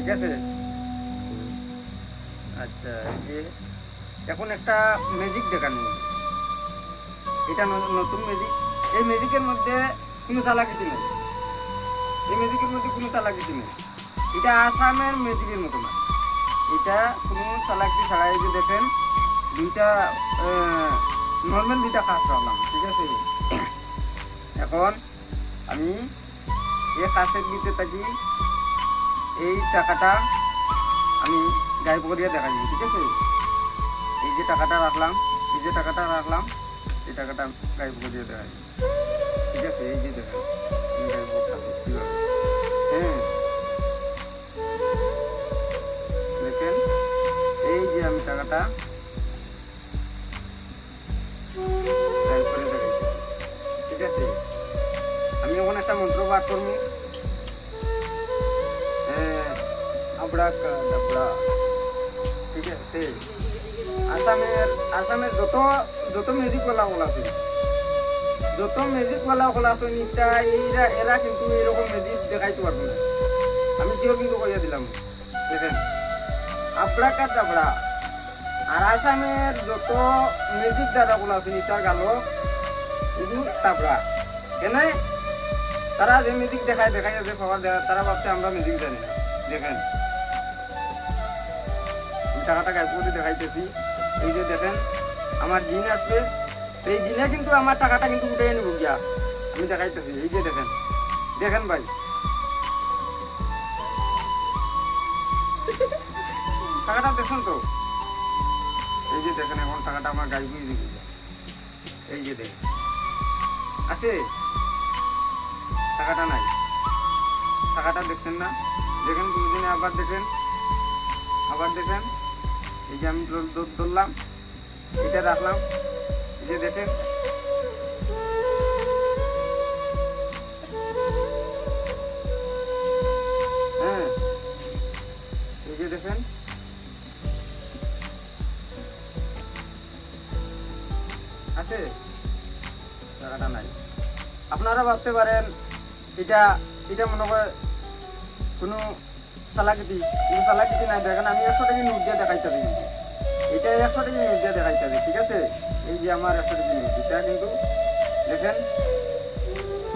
ঠিক আছে। আচ্ছা, এই যে এখন একটা ম্যাজিক দেখানো, এটা নতুন ম্যাজিক। এই ম্যাজিকের মধ্যে কোনো চালাকিতি নেই, এই ম্যাজিকের মধ্যে কোনো চালাকিতি নেই। এটা আসামের ম্যাজিকের মতো না, এটা কোনো চালাকি ছাড়াই। যে দেখেন দুইটা নর্মাল দুইটা কাজ রাখলাম, ঠিক আছে। এখন আমি এই কাজের ভিতরে থাকি এই টাকাটা আমি গায়েব করিয়া দেখাই, ঠিক আছে। এই যে টাকাটা রাখলাম, এই যে টাকাটা রাখলাম, এই টাকাটা গায়েব করিয়া দেখাই, ঠিক আছে। এই যে দেখেন গায়েব করতেছি কীভাবে, হ্যাঁ দেখেন। এই যে আমি টাকাটা গায়েব করে দেখাই, ঠিক আছে। আমি এখন একটা মন্ত্র পাঠ করবো, আবড়া কাবড়া, ঠিক আছে। আসামের যত ম্যাজিকওয়ালা আছে, যত ম্যাজিকওয়ালা আছে নিতা এরা কিন্তু এরকম ম্যাজিক দেখাইতে পারবে না, আমি শিওর কিন্তু কইয়া দিলাম। দেখেন আবড়া কাবড়া। আর আসামের যত ম্যাজিক দাদাগুলো আছে নিতার গালো এগুলো তাবড়া। কেন তারা যে ম্যাজিক দেখায় যে পাওয়ার দেয়, তারা ভাবছে আমরা ম্যাজিক জানি না। দেখেন টাকাটা গায়েব করে দেখাইতেছি। এই যে দেখেন আমার জিন আসবে, এই জিনে কিন্তু আমার টাকাটা কিন্তু উঠে নেব গিয়া, আমি দেখাইতেছি। এই যে দেখেন, দেখেন ভাই টাকাটা দেখুন তো। এই যে দেখেন এখন টাকাটা আমার গায়েব হয়ে দিবে। এই যে দেখেন আছে, টাকাটা নাই, টাকাটা দেখছেন না? দেখেন দুজনে আবার দেখেন, আবার দেখেন। এই যে আমি ধরলাম, এটা রাখলাম, এই যে দেখেন হ্যাঁ, এই যে দেখেন আছে, টাকাটা নাই। আপনারা ভাবতে পারেন এটা এটা মনে করে কোনো চালাকিতি, কোনো চালাকিতি নাই। দেখেন আমি 100 টাকা নোট দিয়ে দেখাইতে পারি, এটা 100 টাকা নোট দিয়ে দেখাইতে পারি, ঠিক আছে। এই যে আমার 100 টাকা নোট, এটা কিন্তু দেখেন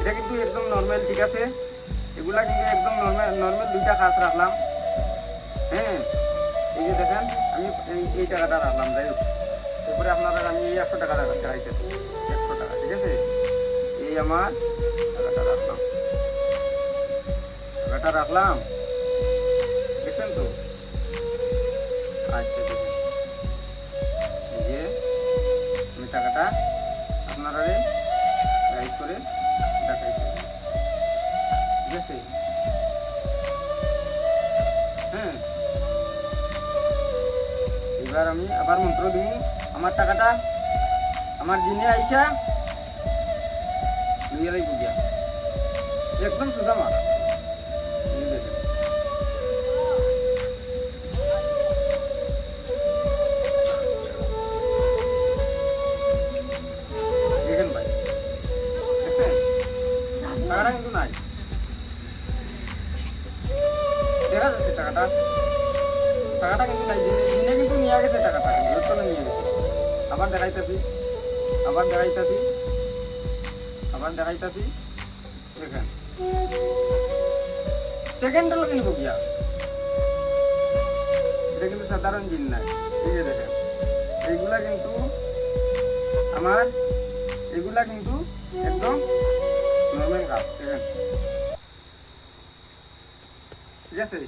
এটা কিন্তু একদম নর্মাল, ঠিক আছে। এগুলা কিন্তু একদম নর্মাল দুইটা কাজ রাখলাম, হ্যাঁ। এই যে দেখেন আমি এই টাকাটা রাখলাম, যাই হোক। এরপরে আপনারা আমি এই 100 টাকা দেখাইতে, 100 টাকা, ঠিক আছে। এই আমার টাকাটা রাখলাম, দেখছেন তো। আচ্ছা দেখেন এই যে আমি টাকাটা আপনারা গাইড করে দেখাইতে, ঠিক আছে। হ্যাঁ, এবার আমি আবার মন্ত্র দিব, আমার টাকাটা আমার জিনে আইসা নিয়ে বুঝিয়া একদম সুদা মারা। দেখেন ভাই, দেখছেন টাকাটা কিন্তু নাই, দেখা যাচ্ছে টাকাটা কিন্তু নাই। জিনে কিন্তু নিয়ে গেছে টাকাটা, চলে নিয়ে গেছে। আবার দেখাইতেছি, দেখেন সেকেন্ড হলো কিন্তু গিয়া, এটা কিন্তু সাধারণ জিন নাই। এই যে দেখেন এইগুলা কিন্তু আমার, এগুলা কিন্তু একদম নর্মাল কাজ, ঠিক আছে।